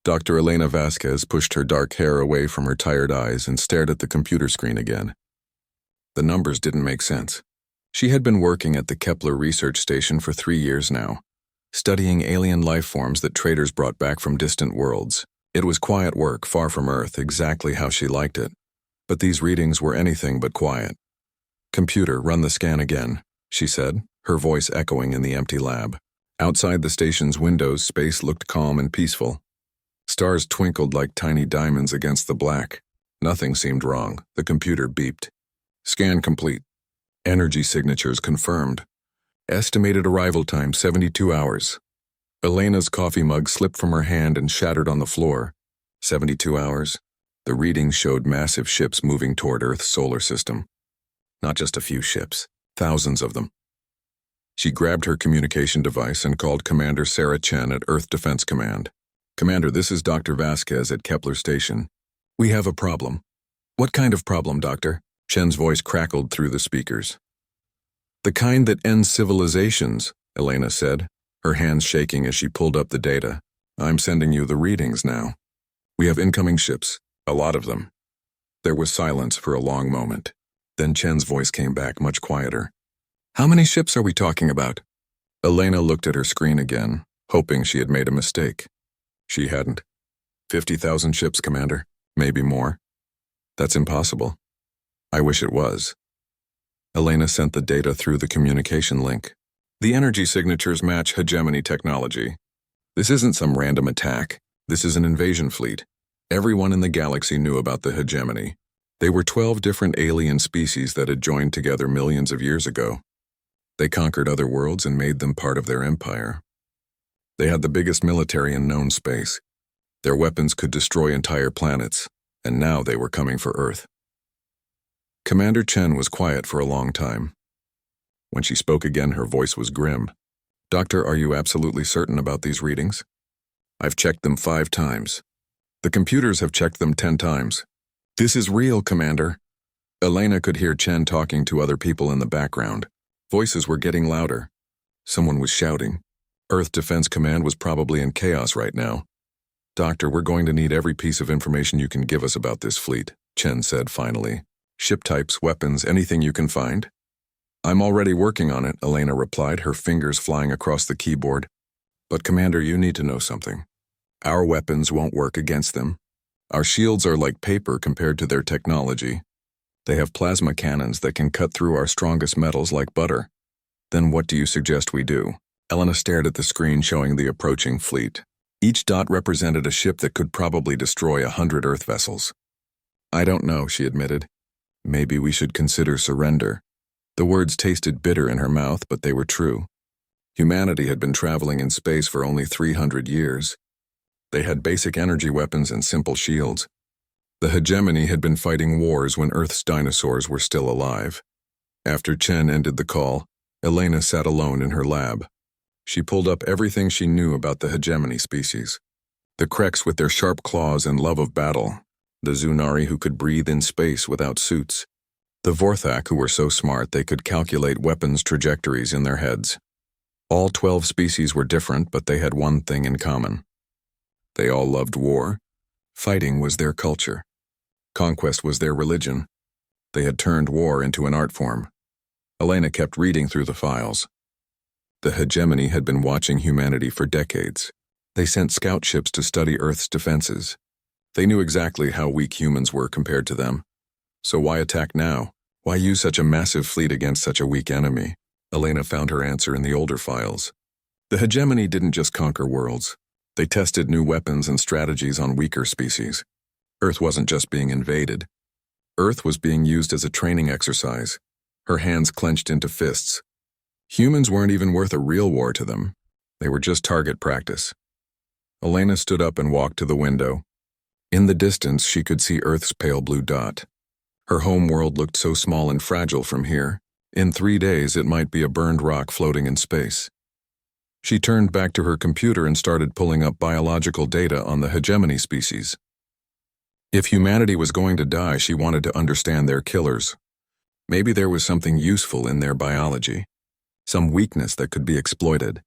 Dr. Elena Vasquez pushed her dark hair away from her tired eyes and stared at the computer screen again. The numbers didn't make sense. She had been working at the Kepler research station for 3 years now, studying alien life forms that traders brought back from distant worlds. It was quiet work, far from Earth, exactly how she liked it. But these readings were anything but quiet. "Computer, run the scan again," she said, her voice echoing in the empty lab. Outside the station's windows, space looked calm and peaceful. Stars twinkled like tiny diamonds against the black. Nothing seemed wrong. The computer beeped. "Scan complete. Energy signatures confirmed. Estimated arrival time 72 hours. Elena's coffee mug slipped from her hand and shattered on the floor. 72 hours? The readings showed massive ships moving toward Earth's solar system. Not just a few ships, thousands of them. She grabbed her communication device and called Commander Sarah Chen at Earth Defense Command. "Commander, this is Dr. Vasquez at Kepler Station. We have a problem." "What kind of problem, Doctor?" Chen's voice crackled through the speakers. "The kind that ends civilizations," Elena said, her hands shaking as she pulled up the data. "I'm sending you the readings now. We have incoming ships, a lot of them." There was silence for a long moment. Then Chen's voice came back, much quieter. "How many ships are we talking about?" Elena looked at her screen again, hoping she had made a mistake. She hadn't. 50,000 ships, Commander. Maybe more. That's impossible. I wish it was. Elena sent the data through the communication link. "The energy signatures match hegemony technology. This isn't some random attack. This is an invasion fleet. Everyone in the galaxy knew about the hegemony. They were 12 different alien species that had joined together millions of years ago. They conquered other worlds and made them part of their empire. They had the biggest military in known space. Their weapons could destroy entire planets, and now they were coming for Earth." Commander Chen was quiet for a long time. When she spoke again, her voice was grim. "Doctor, are you absolutely certain about these readings?" "I've checked them 5 times. The computers have checked them 10 times. This is real, Commander." Elena could hear Chen talking to other people in the background. Voices were getting louder. Someone was shouting. Earth Defense Command was probably in chaos right now. "Doctor, we're going to need every piece of information you can give us about this fleet," Chen said finally. "Ship types, weapons, anything you can find." "I'm already working on it," Elena replied, her fingers flying across the keyboard. "But Commander, you need to know something. Our weapons won't work against them. Our shields are like paper compared to their technology. They have plasma cannons that can cut through our strongest metals like butter. Then what do you suggest we do?" Elena stared at the screen showing the approaching fleet. Each dot represented a ship that could probably destroy 100 Earth vessels. "I don't know," she admitted. "Maybe we should consider surrender." The words tasted bitter in her mouth, but they were true. Humanity had been traveling in space for only 300 years. They had basic energy weapons and simple shields. The hegemony had been fighting wars when Earth's dinosaurs were still alive. After Chen ended the call, Elena sat alone in her lab. She pulled up everything she knew about the hegemony species. The Kreks with their sharp claws and love of battle. The Zunari who could breathe in space without suits. The Vorthak who were so smart they could calculate weapons trajectories in their heads. All 12 species were different, but they had one thing in common. They all loved war. Fighting was their culture. Conquest was their religion. They had turned war into an art form. Elena kept reading through the files. The hegemony had been watching humanity for decades. They sent scout ships to study Earth's defenses. They knew exactly how weak humans were compared to them. So why attack now? Why use such a massive fleet against such a weak enemy? Elena found her answer in the older files. The hegemony didn't just conquer worlds. They tested new weapons and strategies on weaker species. Earth wasn't just being invaded. Earth was being used as a training exercise. Her hands clenched into fists. Humans weren't even worth a real war to them. They were just target practice. Elena stood up and walked to the window. In the distance, she could see Earth's pale blue dot. Her home world looked so small and fragile from here. In 3 days, it might be a burned rock floating in space. She turned back to her computer and started pulling up biological data on the hegemony species. If humanity was going to die, she wanted to understand their killers. Maybe there was something useful in their biology. Some weakness that could be exploited.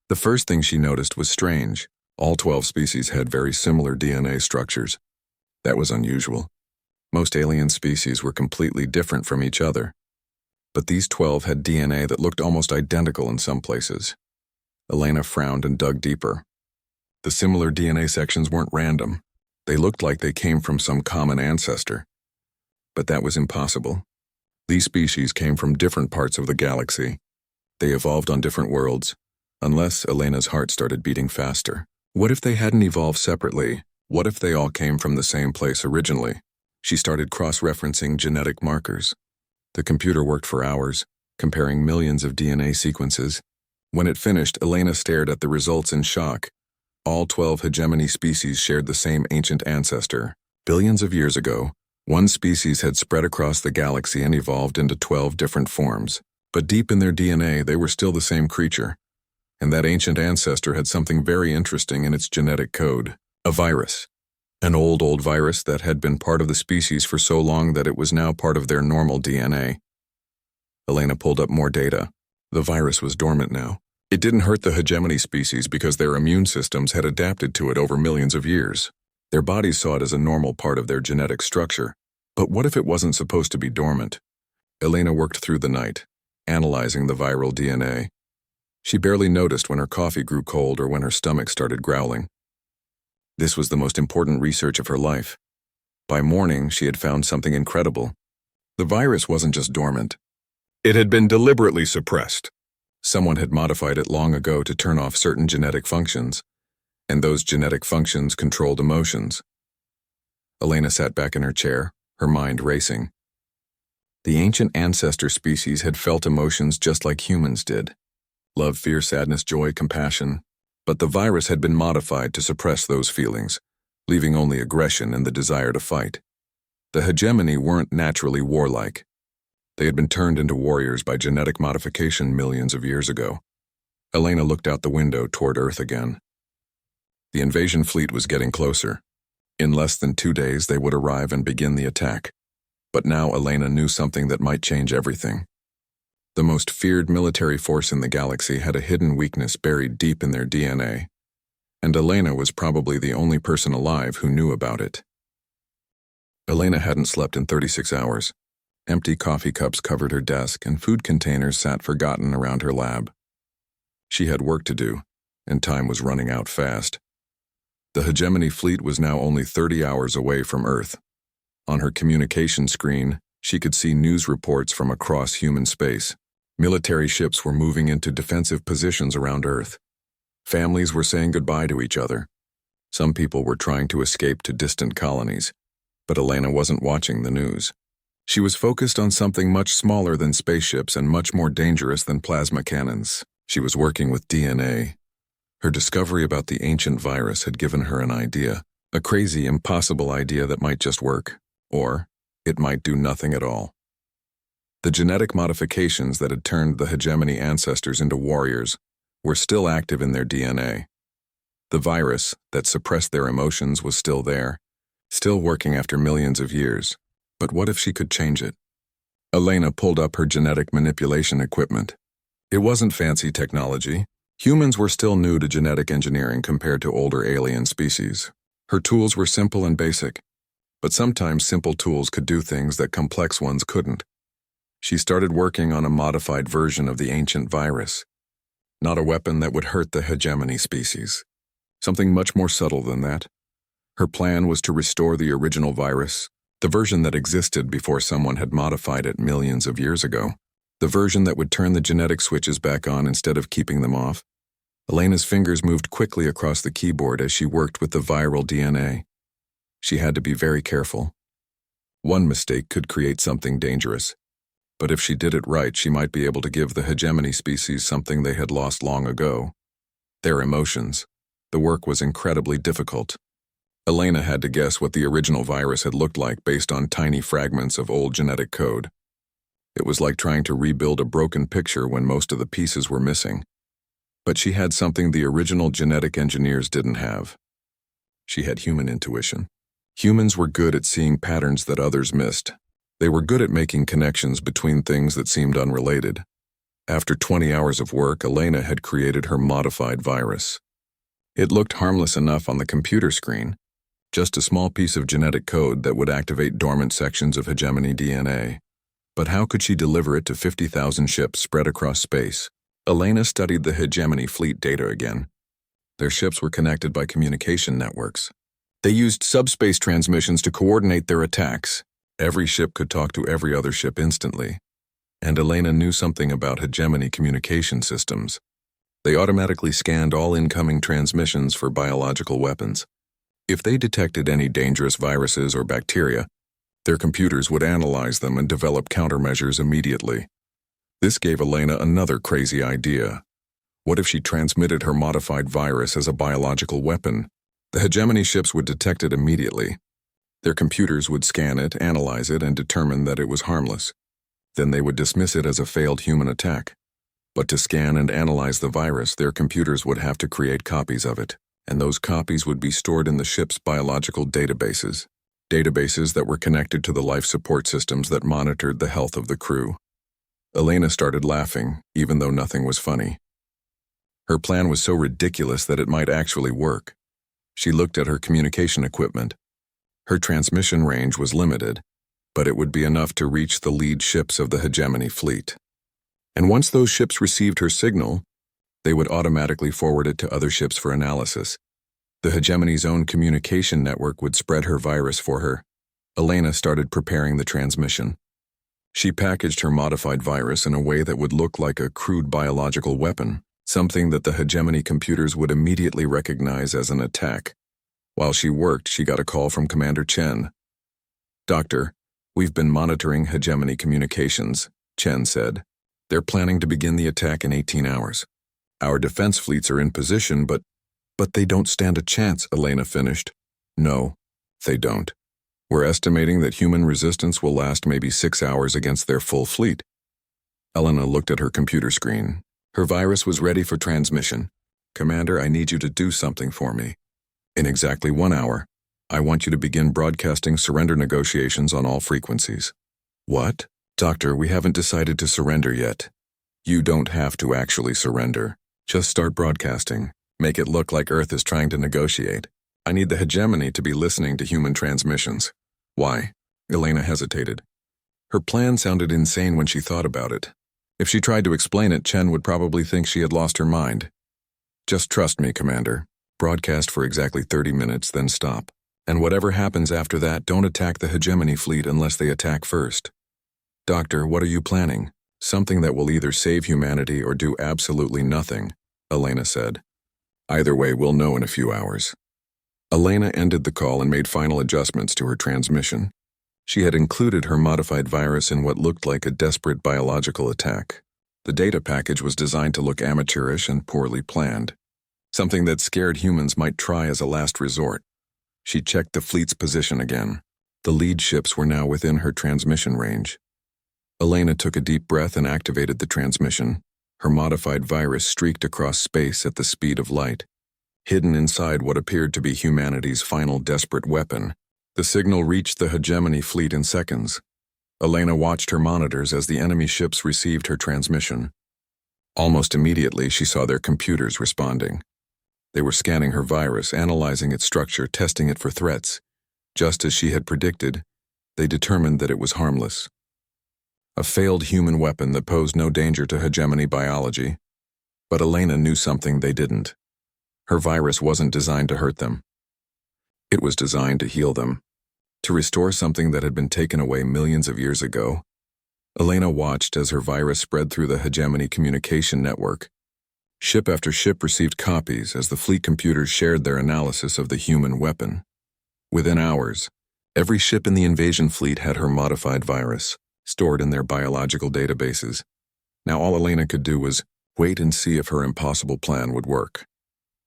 The first thing she noticed was strange. All 12 species had very similar DNA structures. That was unusual. Most alien species were completely different from each other. But these 12 had DNA that looked almost identical in some places. Elena frowned and dug deeper. The similar DNA sections weren't random. They looked like they came from some common ancestor. But that was impossible. These species came from different parts of the galaxy. They evolved on different worlds, unless Elena's heart started beating faster. What if they hadn't evolved separately? What if they all came from the same place originally? She started cross-referencing genetic markers. The computer worked for hours, comparing millions of DNA sequences. When it finished, Elena stared at the results in shock. All 12 hegemony species shared the same ancient ancestor. Billions of years ago, one species had spread across the galaxy and evolved into 12 different forms. But deep in their DNA, they were still the same creature. And that ancient ancestor had something very interesting in its genetic code: a virus. An old virus that had been part of the species for so long that it was now part of their normal DNA. Elena pulled up more data. The virus was dormant now. It didn't hurt the hegemony species because their immune systems had adapted to it over millions of years. Their bodies saw it as a normal part of their genetic structure. But what if it wasn't supposed to be dormant? Elena worked through the night, analyzing the viral DNA. She barely noticed when her coffee grew cold or when her stomach started growling. This was the most important research of her life. By morning, she had found something incredible. The virus wasn't just dormant. It had been deliberately suppressed. Someone had modified it long ago to turn off certain genetic functions, and those genetic functions controlled emotions. Elena sat back in her chair, her mind racing. The ancient ancestor species had felt emotions just like humans did. Love, fear, sadness, joy, compassion. But the virus had been modified to suppress those feelings, leaving only aggression and the desire to fight. The hegemony weren't naturally warlike. They had been turned into warriors by genetic modification millions of years ago. Elena looked out the window toward Earth again. The invasion fleet was getting closer. In less than 2 days, they would arrive and begin the attack. But now Elena knew something that might change everything. The most feared military force in the galaxy had a hidden weakness buried deep in their DNA. And Elena was probably the only person alive who knew about it. Elena hadn't slept in 36 hours. Empty coffee cups covered her desk, and food containers sat forgotten around her lab. She had work to do, and time was running out fast. The hegemony fleet was now only 30 hours away from Earth. On her communication screen, she could see news reports from across human space. Military ships were moving into defensive positions around Earth. Families were saying goodbye to each other. Some people were trying to escape to distant colonies, but Elena wasn't watching the news. She was focused on something much smaller than spaceships and much more dangerous than plasma cannons. She was working with DNA. Her discovery about the ancient virus had given her an idea, a crazy, impossible idea that might just work, or it might do nothing at all. The genetic modifications that had turned the hegemony ancestors into warriors were still active in their DNA. The virus that suppressed their emotions was still there, still working after millions of years. But what if she could change it? Elena pulled up her genetic manipulation equipment. It wasn't fancy technology. Humans were still new to genetic engineering compared to older alien species. Her tools were simple and basic, but sometimes simple tools could do things that complex ones couldn't. She started working on a modified version of the ancient virus. Not a weapon that would hurt the hegemony species. Something much more subtle than that. Her plan was to restore the original virus, the version that existed before someone had modified it millions of years ago. The version that would turn the genetic switches back on instead of keeping them off. Elena's fingers moved quickly across the keyboard as she worked with the viral DNA. She had to be very careful. One mistake could create something dangerous. But if she did it right, she might be able to give the hegemony species something they had lost long ago. Their emotions. The work was incredibly difficult. Elena had to guess what the original virus had looked like based on tiny fragments of old genetic code. It was like trying to rebuild a broken picture when most of the pieces were missing. But she had something the original genetic engineers didn't have. She had human intuition. Humans were good at seeing patterns that others missed. They were good at making connections between things that seemed unrelated. After 20 hours of work, Elena had created her modified virus. It looked harmless enough on the computer screen, just a small piece of genetic code that would activate dormant sections of hegemony DNA. But how could she deliver it to 50,000 ships spread across space? Elena studied the hegemony fleet data again. Their ships were connected by communication networks. They used subspace transmissions to coordinate their attacks. Every ship could talk to every other ship instantly. And Elena knew something about hegemony communication systems. They automatically scanned all incoming transmissions for biological weapons. If they detected any dangerous viruses or bacteria, their computers would analyze them and develop countermeasures immediately. This gave Elena another crazy idea. What if she transmitted her modified virus as a biological weapon? The hegemony ships would detect it immediately. Their computers would scan it, analyze it, and determine that it was harmless. Then they would dismiss it as a failed human attack. But to scan and analyze the virus, their computers would have to create copies of it, and those copies would be stored in the ship's biological databases that were connected to the life support systems that monitored the health of the crew. Elena started laughing, even though nothing was funny. Her plan was so ridiculous that it might actually work. She looked at her communication equipment. Her transmission range was limited, but it would be enough to reach the lead ships of the hegemony fleet. And once those ships received her signal, they would automatically forward it to other ships for analysis. The hegemony's own communication network would spread her virus for her. Elena started preparing the transmission. She packaged her modified virus in a way that would look like a crude biological weapon, something that the hegemony computers would immediately recognize as an attack. While she worked, she got a call from Commander Chen. "Doctor, we've been monitoring hegemony communications," Chen said. "They're planning to begin the attack in 18 hours. Our defense fleets are in position, but they don't stand a chance," Elena finished. "No, they don't. We're estimating that human resistance will last maybe 6 hours against their full fleet." Elena looked at her computer screen. Her virus was ready for transmission. "Commander, I need you to do something for me. In exactly 1 hour, I want you to begin broadcasting surrender negotiations on all frequencies." "What?" "Doctor, we haven't decided to surrender yet." "You don't have to actually surrender. Just start broadcasting. Make it look like Earth is trying to negotiate. I need the hegemony to be listening to human transmissions." "Why?" Elena hesitated. Her plan sounded insane when she thought about it. If she tried to explain it, Chen would probably think she had lost her mind. "Just trust me, Commander. Broadcast for exactly 30 minutes, then stop. And whatever happens after that, don't attack the hegemony fleet unless they attack first." "Doctor, what are you planning?" "Something that will either save humanity or do absolutely nothing," Elena said. "Either way, we'll know in a few hours." Elena ended the call and made final adjustments to her transmission. She had included her modified virus in what looked like a desperate biological attack. The data package was designed to look amateurish and poorly planned. Something that scared humans might try as a last resort. She checked the fleet's position again. The lead ships were now within her transmission range. Elena took a deep breath and activated the transmission. Her modified virus streaked across space at the speed of light. Hidden inside what appeared to be humanity's final desperate weapon, the signal reached the hegemony fleet in seconds. Elena watched her monitors as the enemy ships received her transmission. Almost immediately, she saw their computers responding. They were scanning her virus, analyzing its structure, testing it for threats. Just as she had predicted, they determined that it was harmless. A failed human weapon that posed no danger to hegemony biology. But Elena knew something they didn't. Her virus wasn't designed to hurt them. It was designed to heal them, to restore something that had been taken away millions of years ago. Elena watched as her virus spread through the hegemony communication network. Ship after ship received copies as the fleet computers shared their analysis of the human weapon. Within hours, every ship in the invasion fleet had her modified virus, stored in their biological databases. Now all Elena could do was wait and see if her impossible plan would work.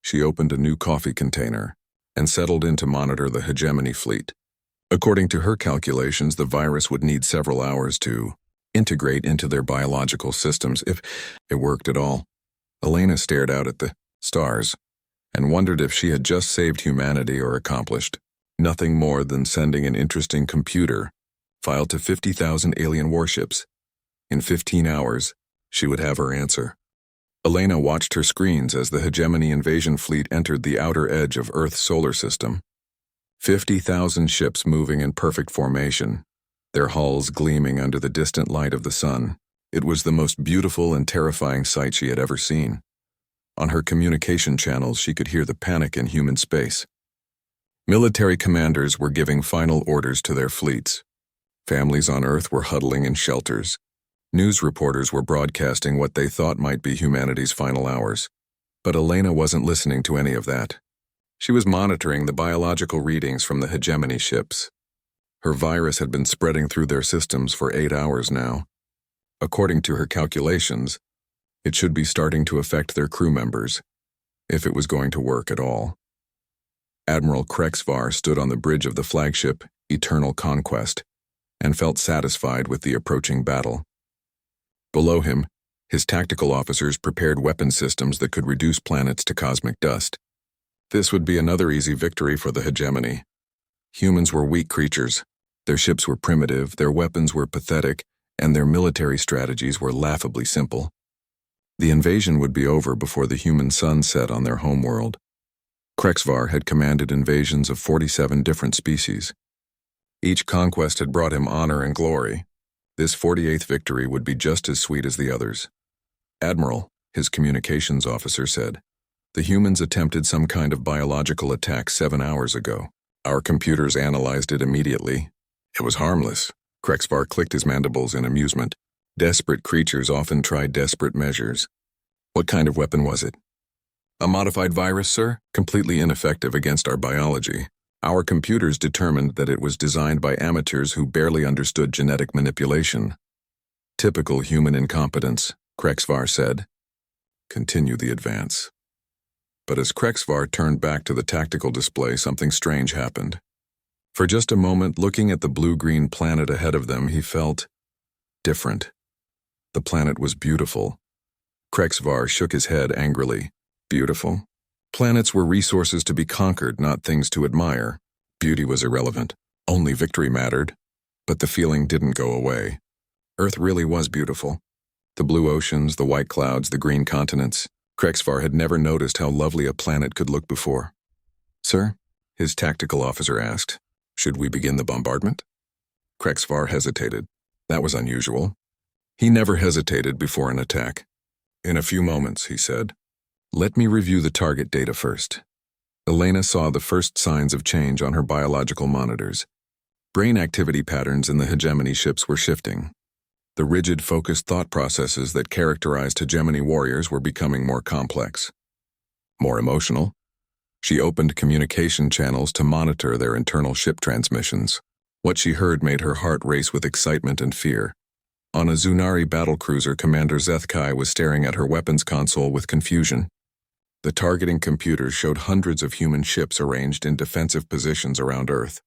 She opened a new coffee container and settled in to monitor the hegemony fleet. According to her calculations, the virus would need several hours to integrate into their biological systems if it worked at all. Elena stared out at the stars and wondered if she had just saved humanity or accomplished nothing more than sending an interesting computer file to 50,000 alien warships. In 15 hours, she would have her answer. Elena watched her screens as the hegemony invasion fleet entered the outer edge of Earth's solar system. 50,000 ships moving in perfect formation, their hulls gleaming under the distant light of the sun. It was the most beautiful and terrifying sight she had ever seen. On her communication channels, she could hear the panic in human space. Military commanders were giving final orders to their fleets. Families on Earth were huddling in shelters. News reporters were broadcasting what they thought might be humanity's final hours. But Elena wasn't listening to any of that. She was monitoring the biological readings from the hegemony ships. Her virus had been spreading through their systems for 8 hours now. According to her calculations, it should be starting to affect their crew members, if it was going to work at all. Admiral Krexvar stood on the bridge of the flagship, Eternal Conquest, and felt satisfied with the approaching battle. Below him, his tactical officers prepared weapon systems that could reduce planets to cosmic dust. This would be another easy victory for the hegemony. Humans were weak creatures. Their ships were primitive, their weapons were pathetic, and their military strategies were laughably simple. The invasion would be over before the human sun set on their homeworld. Krexvar had commanded invasions of 47 different species. Each conquest had brought him honor and glory. This 48th victory would be just as sweet as the others. "Admiral," his communications officer said, "the humans attempted some kind of biological attack 7 hours ago. Our computers analyzed it immediately. It was harmless." Krexvar clicked his mandibles in amusement. Desperate creatures often try desperate measures. "What kind of weapon was it?" "A modified virus, sir, completely ineffective against our biology. Our computers determined that it was designed by amateurs who barely understood genetic manipulation." "Typical human incompetence," Krexvar said. "Continue the advance." But as Krexvar turned back to the tactical display, something strange happened. For just a moment, looking at the blue-green planet ahead of them, he felt different. The planet was beautiful. Krexvar shook his head angrily. Beautiful? Planets were resources to be conquered, not things to admire. Beauty was irrelevant. Only victory mattered. But the feeling didn't go away. Earth really was beautiful. The blue oceans, the white clouds, the green continents. Krexvar had never noticed how lovely a planet could look before. "Sir?" his tactical officer asked. "Should we begin the bombardment?" Krexvar hesitated. That was unusual. He never hesitated before an attack. "In a few moments," he said. "Let me review the target data first." Elena saw the first signs of change on her biological monitors. Brain activity patterns in the hegemony ships were shifting. The rigid, focused thought processes that characterized hegemony warriors were becoming more complex. More emotional. She opened communication channels to monitor their internal ship transmissions. What she heard made her heart race with excitement and fear. On a Zunari battlecruiser, Commander Zethkai was staring at her weapons console with confusion. The targeting computers showed hundreds of human ships arranged in defensive positions around Earth.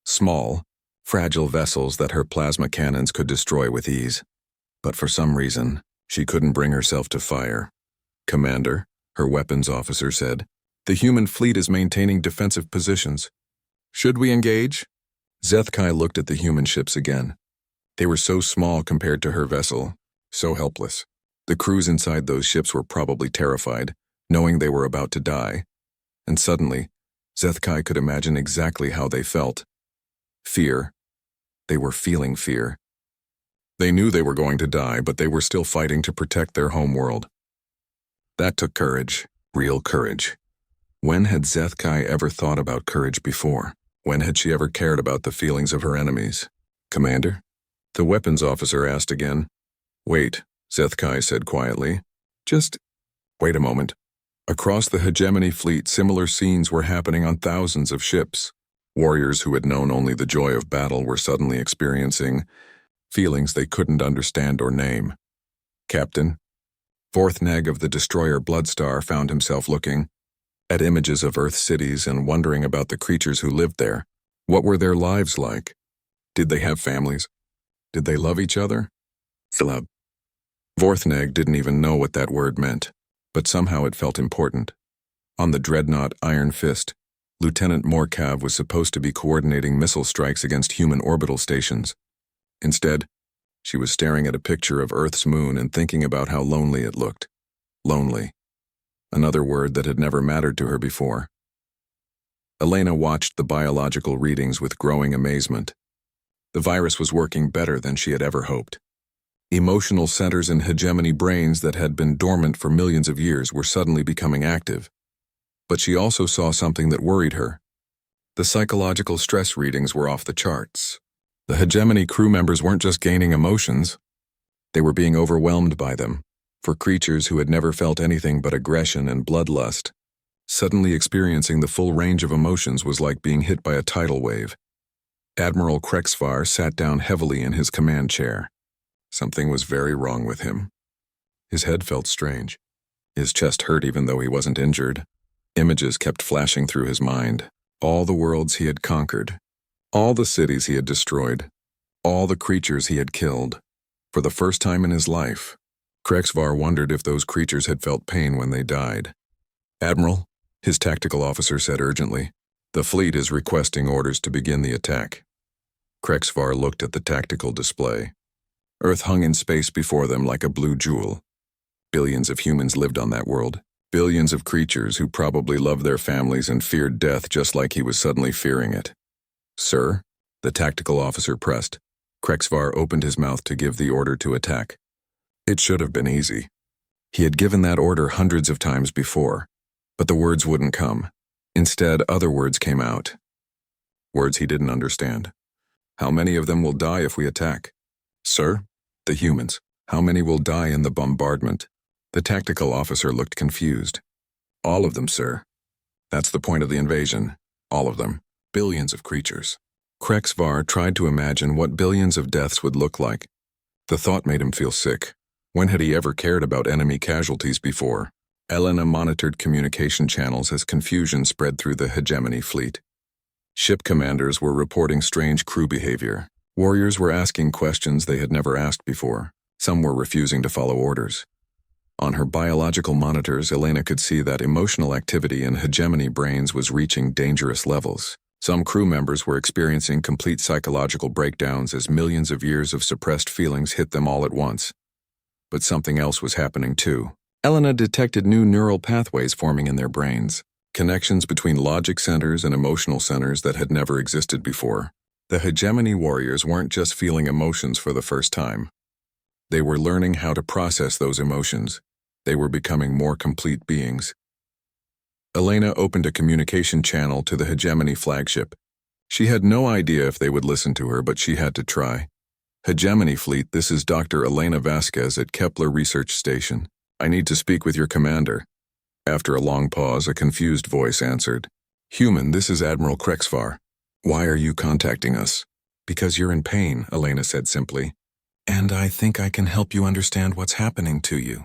Small, fragile vessels that her plasma cannons could destroy with ease. But for some reason, she couldn't bring herself to fire. "Commander," her weapons officer said, "the human fleet is maintaining defensive positions. Should we engage?" Zethkai looked at the human ships again. They were so small compared to her vessel, so helpless. The crews inside those ships were probably terrified, knowing they were about to die. And suddenly, Zethkai could imagine exactly how they felt. Fear. They were feeling fear. They knew they were going to die, but they were still fighting to protect their homeworld. That took courage, real courage. When had Zethkai ever thought about courage before? When had she ever cared about the feelings of her enemies? "Commander?" the weapons officer asked again. "Wait," Zethkai said quietly. "Just wait a moment." Across the hegemony fleet, similar scenes were happening on thousands of ships. Warriors who had known only the joy of battle were suddenly experiencing feelings they couldn't understand or name. "Captain?" Vorthneg of the destroyer Bloodstar found himself looking at images of Earth cities and wondering about the creatures who lived there. What were their lives like? Did they have families? Did they love each other? Love. Vorthneg didn't even know what that word meant, but somehow it felt important. On the dreadnought Iron Fist, Lieutenant Morkav was supposed to be coordinating missile strikes against human orbital stations. Instead, she was staring at a picture of Earth's moon and thinking about how lonely it looked. Lonely. Another word that had never mattered to her before. Elena watched the biological readings with growing amazement. The virus was working better than she had ever hoped. Emotional centers in hegemony brains that had been dormant for millions of years were suddenly becoming active. But she also saw something that worried her. The psychological stress readings were off the charts. The hegemony crew members weren't just gaining emotions. They were being overwhelmed by them. For creatures who had never felt anything but aggression and bloodlust, suddenly experiencing the full range of emotions was like being hit by a tidal wave. Admiral Krexvar sat down heavily in his command chair. Something was very wrong with him. His head felt strange. His chest hurt even though he wasn't injured. Images kept flashing through his mind. All the worlds he had conquered. All the cities he had destroyed. All the creatures he had killed. For the first time in his life, Krexvar wondered if those creatures had felt pain when they died. "Admiral," his tactical officer said urgently, "the fleet is requesting orders to begin the attack." Krexvar looked at the tactical display. Earth hung in space before them like a blue jewel. Billions of humans lived on that world. Billions of creatures who probably loved their families and feared death just like he was suddenly fearing it. "Sir?" the tactical officer pressed. Krexvar opened his mouth to give the order to attack. It should have been easy. He had given that order hundreds of times before, but the words wouldn't come. Instead, other words came out. Words he didn't understand. "How many of them will die if we attack?" "Sir?" "The humans. How many will die in the bombardment?" The tactical officer looked confused. "All of them, sir. That's the point of the invasion. All of them. Billions of creatures." Krexvar tried to imagine what billions of deaths would look like. The thought made him feel sick. When had he ever cared about enemy casualties before? Elena monitored communication channels as confusion spread through the hegemony fleet. Ship commanders were reporting strange crew behavior. Warriors were asking questions they had never asked before. Some were refusing to follow orders. On her biological monitors, Elena could see that emotional activity in hegemony brains was reaching dangerous levels. Some crew members were experiencing complete psychological breakdowns as millions of years of suppressed feelings hit them all at once. But something else was happening too. Elena detected new neural pathways forming in their brains, connections between logic centers and emotional centers that had never existed before. The hegemony warriors weren't just feeling emotions for the first time. They were learning how to process those emotions. They were becoming more complete beings. Elena opened a communication channel to the hegemony flagship. She had no idea if they would listen to her, but she had to try. "Hegemony Fleet, this is Dr. Elena Vasquez at Kepler Research Station. I need to speak with your commander." After a long pause, a confused voice answered. "Human, this is Admiral Krexvar. Why are you contacting us?" "Because you're in pain," Elena said simply. "And I think I can help you understand what's happening to you."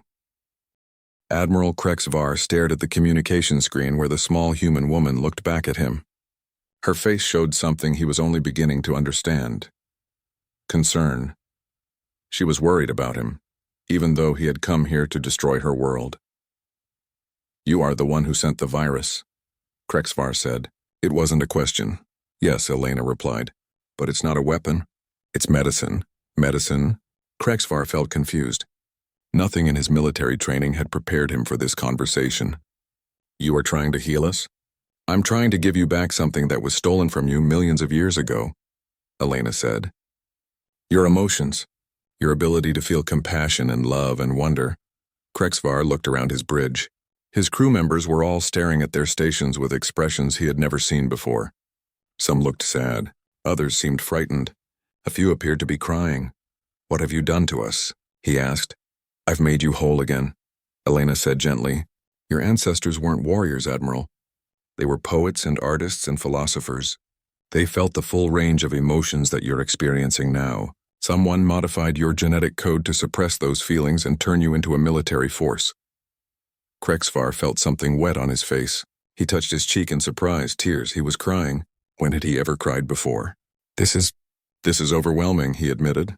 Admiral Krexvar stared at the communication screen where the small human woman looked back at him. Her face showed something he was only beginning to understand. Concern. She was worried about him, even though he had come here to destroy her world. "You are the one who sent the virus," Krexvar said. It wasn't a question. "Yes," Elena replied. "But it's not a weapon. It's medicine." "Medicine?" Krexvar felt confused. Nothing in his military training had prepared him for this conversation. "You are trying to heal us?" "I'm trying to give you back something that was stolen from you millions of years ago," Elena said. "Your emotions. Your ability to feel compassion and love and wonder." Krexvar looked around his bridge. His crew members were all staring at their stations with expressions he had never seen before. Some looked sad. Others seemed frightened. A few appeared to be crying. "What have you done to us?" he asked. "I've made you whole again," Elena said gently. "Your ancestors weren't warriors, Admiral. They were poets and artists and philosophers. They felt the full range of emotions that you're experiencing now. Someone modified your genetic code to suppress those feelings and turn you into a military force." Krexvar felt something wet on his face. He touched his cheek in surprise, tears. He was crying. When had he ever cried before? This is overwhelming," he admitted.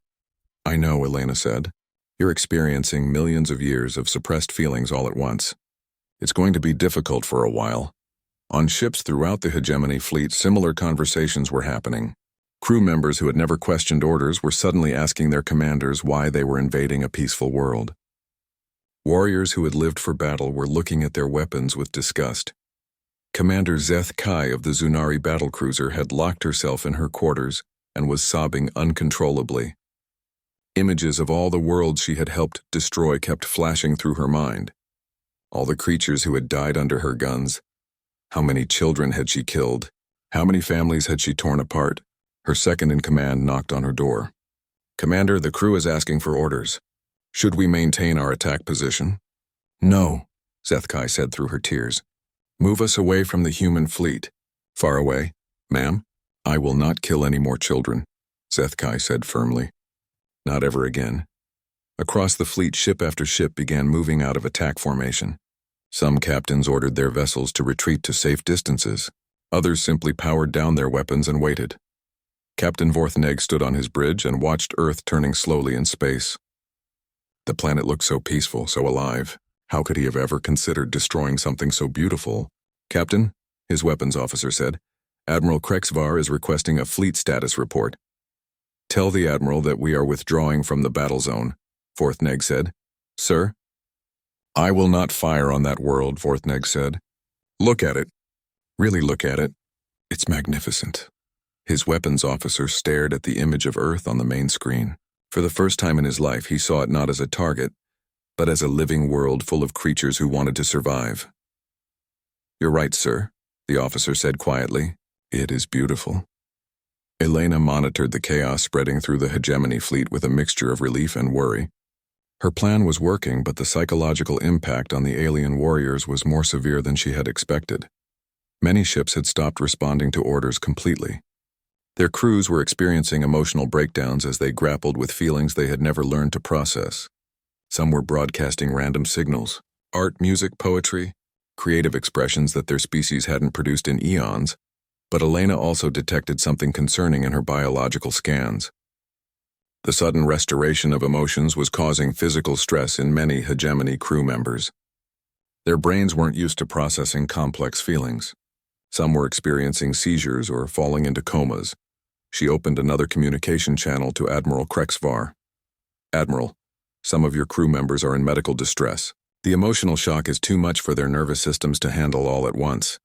"I know," Elena said. "You're experiencing millions of years of suppressed feelings all at once. It's going to be difficult for a while." On ships throughout the hegemony fleet, similar conversations were happening. Crew members who had never questioned orders were suddenly asking their commanders why they were invading a peaceful world. Warriors who had lived for battle were looking at their weapons with disgust. Commander Zeth Kai of the Zunari battlecruiser had locked herself in her quarters and was sobbing uncontrollably. Images of all the worlds she had helped destroy kept flashing through her mind. All the creatures who had died under her guns. How many children had she killed? How many families had she torn apart? Her second-in-command knocked on her door. "Commander, the crew is asking for orders. Should we maintain our attack position?" "No," Zeth Kai said through her tears. "Move us away from the human fleet." "Far away? Ma'am, I will not kill any more children," Zeth Kai said firmly. "Not ever again." Across the fleet, ship after ship began moving out of attack formation. Some captains ordered their vessels to retreat to safe distances. Others simply powered down their weapons and waited. Captain Vorthneg stood on his bridge and watched Earth turning slowly in space. The planet looked so peaceful, so alive. How could he have ever considered destroying something so beautiful? "Captain," his weapons officer said, "Admiral Krexvar is requesting a fleet status report." "Tell the Admiral that we are withdrawing from the battle zone," Vorthneg said. "Sir?" "I will not fire on that world," Vorthneg said. "Look at it. Really look at it. It's magnificent." His weapons officer stared at the image of Earth on the main screen. For the first time in his life, he saw it not as a target, but as a living world full of creatures who wanted to survive. "You're right, sir," the officer said quietly. "It is beautiful." Elena monitored the chaos spreading through the hegemony fleet with a mixture of relief and worry. Her plan was working, but the psychological impact on the alien warriors was more severe than she had expected. Many ships had stopped responding to orders completely. Their crews were experiencing emotional breakdowns as they grappled with feelings they had never learned to process. Some were broadcasting random signals, art, music, poetry, creative expressions that their species hadn't produced in eons, but Elena also detected something concerning in her biological scans. The sudden restoration of emotions was causing physical stress in many hegemony crew members. Their brains weren't used to processing complex feelings. Some were experiencing seizures or falling into comas. She opened another communication channel to Admiral Krexvar. "Admiral, some of your crew members are in medical distress. The emotional shock is too much for their nervous systems to handle all at once."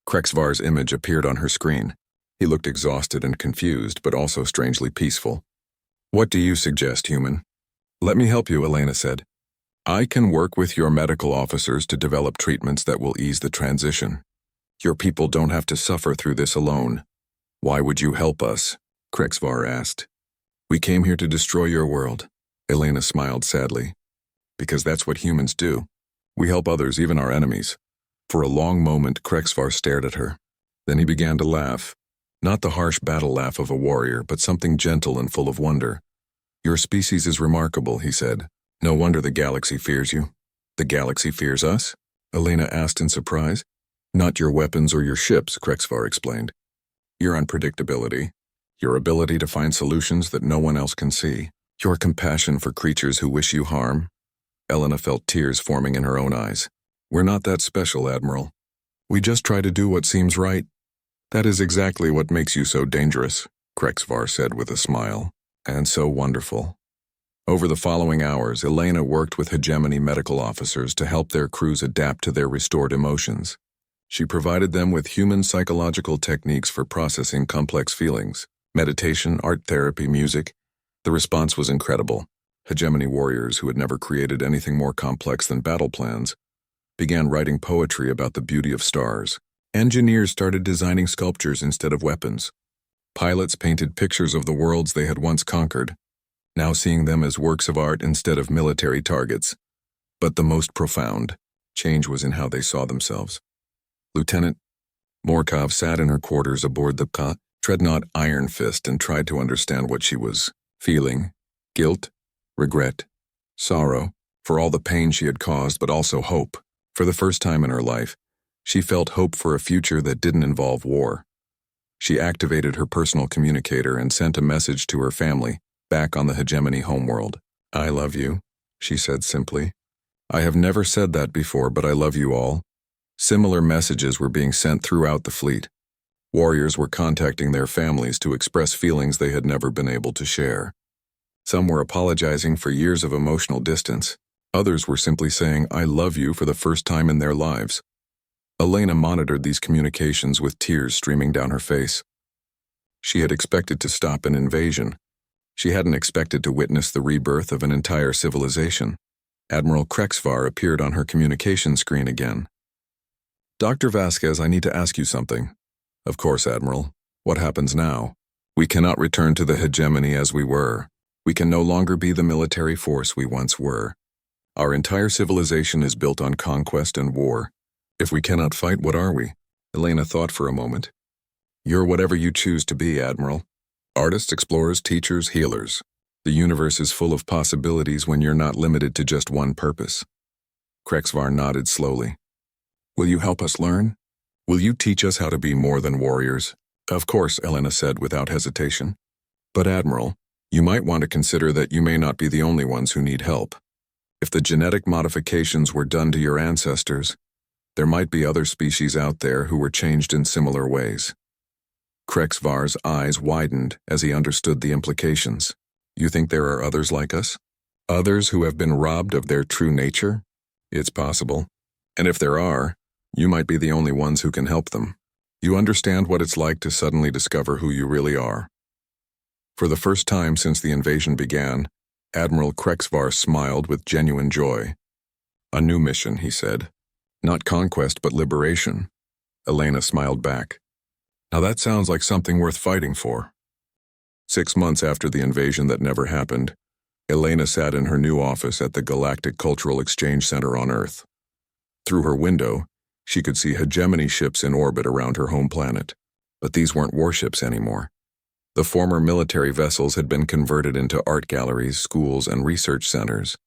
Krexvar's image appeared on her screen. He looked exhausted and confused, but also strangely peaceful. "What do you suggest, human?" "Let me help you," Elena said. "I can work with your medical officers to develop treatments that will ease the transition. Your people don't have to suffer through this alone." "Why would you help us?" Krexvar asked. "We came here to destroy your world." Elena smiled sadly. "Because that's what humans do. We help others, even our enemies." For a long moment, Krexvar stared at her. Then he began to laugh. Not the harsh battle laugh of a warrior, but something gentle and full of wonder. "Your species is remarkable," he said. "No wonder the galaxy fears you." "The galaxy fears us?" Elena asked in surprise. "Not your weapons or your ships," Krexvar explained. "Your unpredictability, your ability to find solutions that no one else can see, your compassion for creatures who wish you harm." Elena felt tears forming in her own eyes. "We're not that special, Admiral. We just try to do what seems right." "That is exactly what makes you so dangerous," Krexvar said with a smile. "And so wonderful." Over the following hours, Elena worked with hegemony medical officers to help their crews adapt to their restored emotions. She provided them with human psychological techniques for processing complex feelings, meditation, art therapy, music. The response was incredible. Hegemony warriors who had never created anything more complex than battle plans began writing poetry about the beauty of stars. Engineers started designing sculptures instead of weapons. Pilots painted pictures of the worlds they had once conquered, now seeing them as works of art instead of military targets. But the most profound change was in how they saw themselves. Lieutenant Morkov sat in her quarters aboard the Dreadnought Iron Fist and tried to understand what she was feeling. Guilt, regret, sorrow, for all the pain she had caused, but also hope. For the first time in her life, she felt hope for a future that didn't involve war. She activated her personal communicator and sent a message to her family, back on the hegemony homeworld. "I love you," she said simply. "I have never said that before, but I love you all." Similar messages were being sent throughout the fleet. Warriors were contacting their families to express feelings they had never been able to share. Some were apologizing for years of emotional distance. Others were simply saying, "I love you" for the first time in their lives. Elena monitored these communications with tears streaming down her face. She had expected to stop an invasion. She hadn't expected to witness the rebirth of an entire civilization. Admiral Krexvar appeared on her communication screen again. "Dr. Vasquez, I need to ask you something." "Of course, Admiral. What happens now?" "We cannot return to the hegemony as we were. We can no longer be the military force we once were. Our entire civilization is built on conquest and war. If we cannot fight, what are we?" Elena thought for a moment. "You're whatever you choose to be, Admiral. Artists, explorers, teachers, healers. The universe is full of possibilities when you're not limited to just one purpose." Krexvar nodded slowly. "Will you help us learn? Will you teach us how to be more than warriors?" "Of course," Elena said without hesitation. "But Admiral, you might want to consider that you may not be the only ones who need help. If the genetic modifications were done to your ancestors, there might be other species out there who were changed in similar ways." Krexvar's eyes widened as he understood the implications. "You think there are others like us? Others who have been robbed of their true nature?" "It's possible. And if there are, you might be the only ones who can help them. You understand what it's like to suddenly discover who you really are." For the first time since the invasion began, Admiral Krexvar smiled with genuine joy. "A new mission," he said. "Not conquest, but liberation." Elena smiled back. "Now that sounds like something worth fighting for." 6 months after the invasion that never happened, Elena sat in her new office at the Galactic Cultural Exchange Center on Earth. Through her window, she could see hegemony ships in orbit around her home planet. But these weren't warships anymore. The former military vessels had been converted into art galleries, schools, and research centers.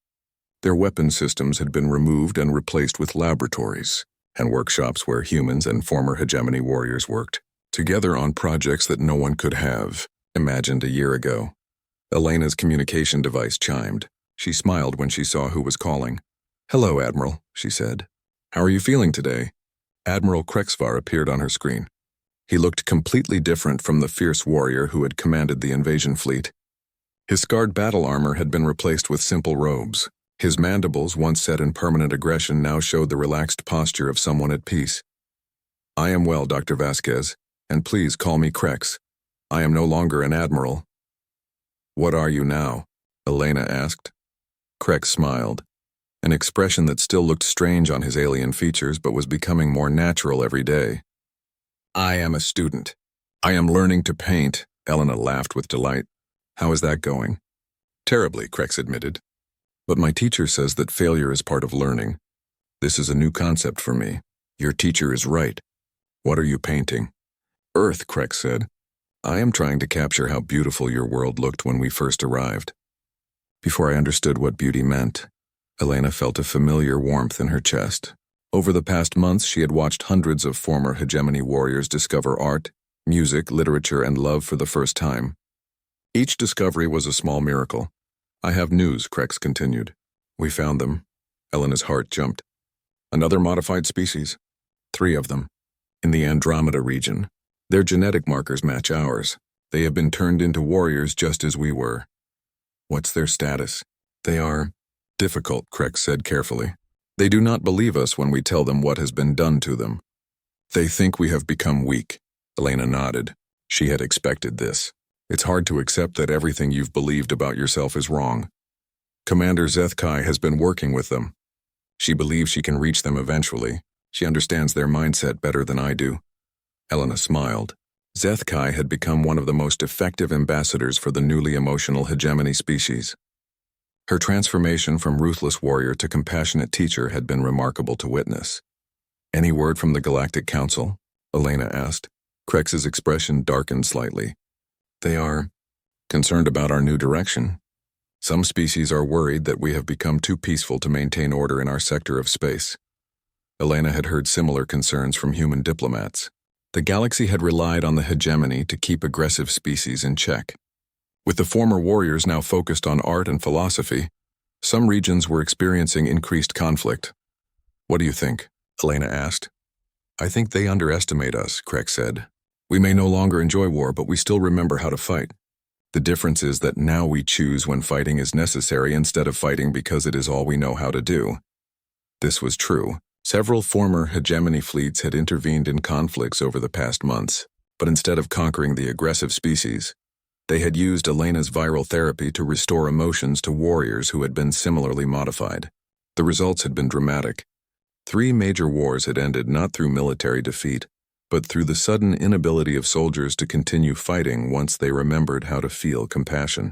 Their weapon systems had been removed and replaced with laboratories and workshops where humans and former hegemony warriors worked together on projects that no one could have imagined a year ago. Elena's communication device chimed. She smiled when she saw who was calling. "Hello, Admiral," she said. "How are you feeling today?" Admiral Krexvar appeared on her screen. He looked completely different from the fierce warrior who had commanded the invasion fleet. His scarred battle armor had been replaced with simple robes. His mandibles, once set in permanent aggression, now showed the relaxed posture of someone at peace. "I am well, Dr. Vasquez, and please call me Krex. I am no longer an admiral." "What are you now?" Elena asked. Krex smiled, an expression that still looked strange on his alien features but was becoming more natural every day. "I am a student. I am learning to paint." Elena laughed with delight. "How is that going?" "Terribly," Krex admitted. "But my teacher says that failure is part of learning. This is a new concept for me. Your teacher is right." "What are you painting?" "Earth," Krex said. "I am trying to capture how beautiful your world looked when we first arrived." Before I understood what beauty meant, Elena felt a familiar warmth in her chest. Over the past months, she had watched hundreds of former hegemony warriors discover art, music, literature, and love for the first time. Each discovery was a small miracle. "I have news," Krex continued. "We found them." Elena's heart jumped. "Another modified species. 3 of them. In the Andromeda region. Their genetic markers match ours. They have been turned into warriors just as we were." "What's their status?" "They are difficult," Krex said carefully. "They do not believe us when we tell them what has been done to them. They think we have become weak." Elena nodded. She had expected this. "It's hard to accept that everything you've believed about yourself is wrong. Commander Zethkai has been working with them. She believes she can reach them eventually. She understands their mindset better than I do." Elena smiled. Zethkai had become one of the most effective ambassadors for the newly emotional hegemony species. Her transformation from ruthless warrior to compassionate teacher had been remarkable to witness. "Any word from the Galactic Council?" Elena asked. Krex's expression darkened slightly. "They are concerned about our new direction. Some species are worried that we have become too peaceful to maintain order in our sector of space." Elena had heard similar concerns from human diplomats. The galaxy had relied on the hegemony to keep aggressive species in check. With the former warriors now focused on art and philosophy, some regions were experiencing increased conflict. "What do you think?" Elena asked. "I think they underestimate us," Krex said. "We may no longer enjoy war, but we still remember how to fight. The difference is that now we choose when fighting is necessary instead of fighting because it is all we know how to do. This was true. Several former hegemony fleets had intervened in conflicts over the past months, but instead of conquering the aggressive species, they had used Elena's viral therapy to restore emotions to warriors who had been similarly modified. The results had been dramatic. 3 major wars had ended not through military defeat, but through the sudden inability of soldiers to continue fighting once they remembered how to feel compassion.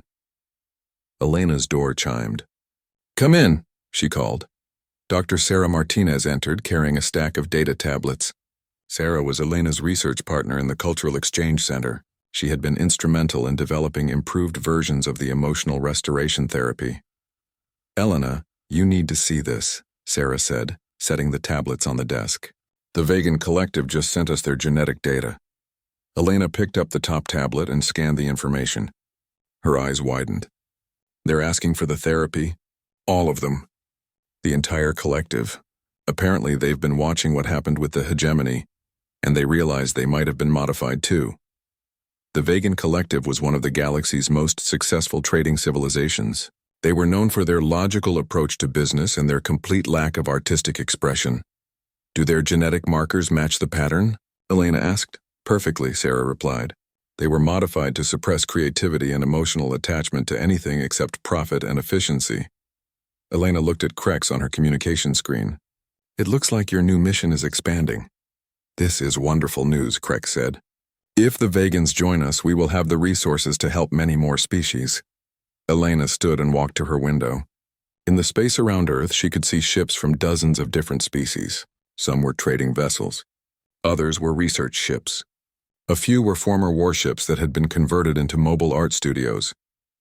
Elena's door chimed. "Come in," she called. Dr. Sarah Martinez entered, carrying a stack of data tablets. Sarah was Elena's research partner in the Cultural Exchange Center. She had been instrumental in developing improved versions of the emotional restoration therapy. "Elena, you need to see this," Sarah said, setting the tablets on the desk. "The Vegan Collective just sent us their genetic data." Elena picked up the top tablet and scanned the information. Her eyes widened. "They're asking for the therapy? All of them. The entire collective. Apparently they've been watching what happened with the hegemony, and they realized they might have been modified too." The Vegan Collective was one of the galaxy's most successful trading civilizations. They were known for their logical approach to business and their complete lack of artistic expression. "Do their genetic markers match the pattern?" Elena asked. "Perfectly," Sarah replied. "They were modified to suppress creativity and emotional attachment to anything except profit and efficiency." Elena looked at Krex on her communication screen. "It looks like your new mission is expanding." "This is wonderful news," Krex said. "If the Vegans join us, we will have the resources to help many more species." Elena stood and walked to her window. In the space around Earth, she could see ships from dozens of different species. Some were trading vessels. Others were research ships. A few were former warships that had been converted into mobile art studios.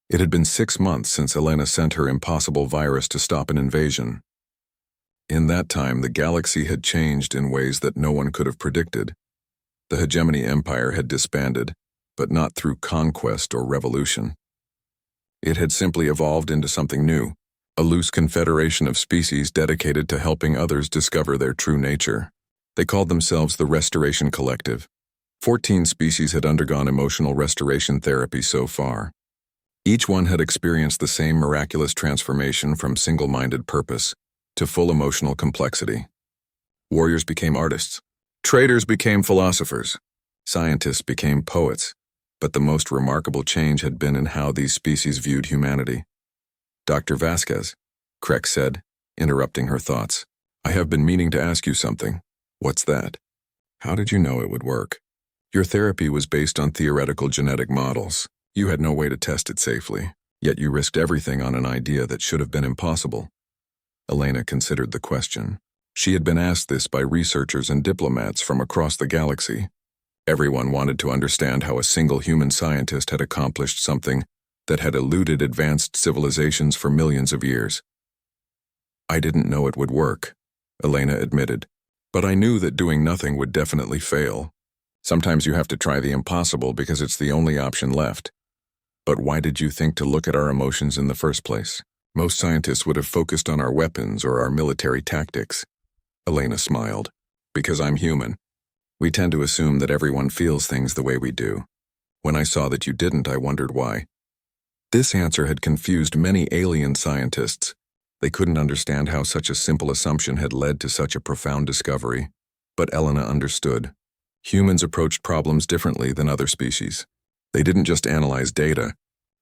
It had been 6 months since Elena sent her impossible virus to stop an invasion. In that time, the galaxy had changed in ways that no one could have predicted. The hegemony empire had disbanded, but not through conquest or revolution. It had simply evolved into something new, a loose confederation of species dedicated to helping others discover their true nature. They called themselves the Restoration Collective. 14 species had undergone emotional restoration therapy so far. Each one had experienced the same miraculous transformation from single-minded purpose to full emotional complexity. Warriors became artists. Traders became philosophers. Scientists became poets. But the most remarkable change had been in how these species viewed humanity. "Dr. Vasquez," Krex said, interrupting her thoughts, "I have been meaning to ask you something." "What's that?" "How did you know it would work? Your therapy was based on theoretical genetic models. You had no way to test it safely, yet you risked everything on an idea that should have been impossible." Elena considered the question. She had been asked this by researchers and diplomats from across the galaxy. Everyone wanted to understand how a single human scientist had accomplished something that had eluded advanced civilizations for millions of years. "I didn't know it would work," Elena admitted, "but I knew that doing nothing would definitely fail. Sometimes you have to try the impossible because it's the only option left." "But why did you think to look at our emotions in the first place? Most scientists would have focused on our weapons or our military tactics." Elena smiled. "Because I'm human. We tend to assume that everyone feels things the way we do. When I saw that you didn't, I wondered why." This answer had confused many alien scientists. They couldn't understand how such a simple assumption had led to such a profound discovery. But Elena understood. Humans approached problems differently than other species. They didn't just analyze data.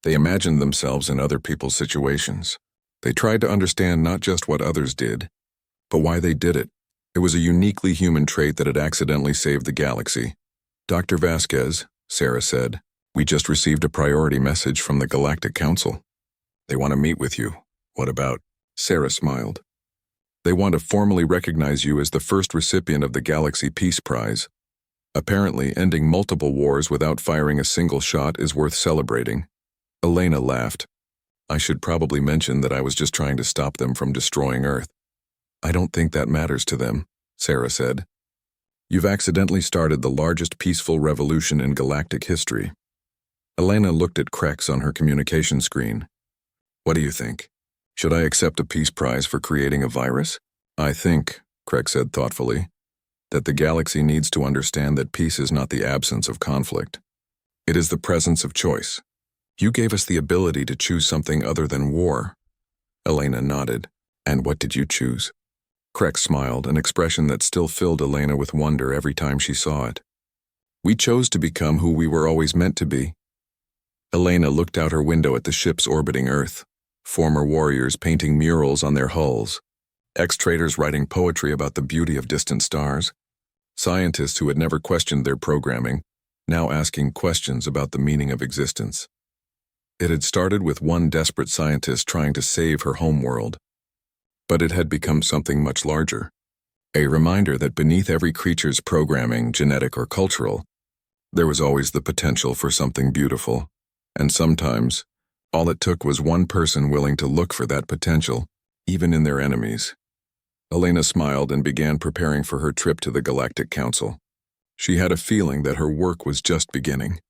They imagined themselves in other people's situations. They tried to understand not just what others did, but why they did it. It was a uniquely human trait that had accidentally saved the galaxy. "Dr. Vasquez," Sarah said, "we just received a priority message from the Galactic Council. They want to meet with you." "What about?" Sarah smiled. "They want to formally recognize you as the first recipient of the Galaxy Peace Prize. Apparently, ending multiple wars without firing a single shot is worth celebrating." Elena laughed. "I should probably mention that I was just trying to stop them from destroying Earth." "I don't think that matters to them," Sarah said. "You've accidentally started the largest peaceful revolution in galactic history." Elena looked at Krex on her communication screen. "What do you think? Should I accept a peace prize for creating a virus?" "I think," Krex said thoughtfully, "that the galaxy needs to understand that peace is not the absence of conflict. It is the presence of choice. You gave us the ability to choose something other than war. Elena nodded. And what did you choose? Krex smiled, an expression that still filled Elena with wonder every time she saw it. We chose to become who we were always meant to be. Elena looked out her window at the ships orbiting Earth, former warriors painting murals on their hulls, ex-traders writing poetry about the beauty of distant stars, scientists who had never questioned their programming, now asking questions about the meaning of existence. It had started with one desperate scientist trying to save her homeworld, but it had become something much larger. A reminder that beneath every creature's programming, genetic or cultural, there was always the potential for something beautiful, and sometimes, all it took was one person willing to look for that potential, even in their enemies. Elena smiled and began preparing for her trip to the Galactic Council. She had a feeling that her work was just beginning.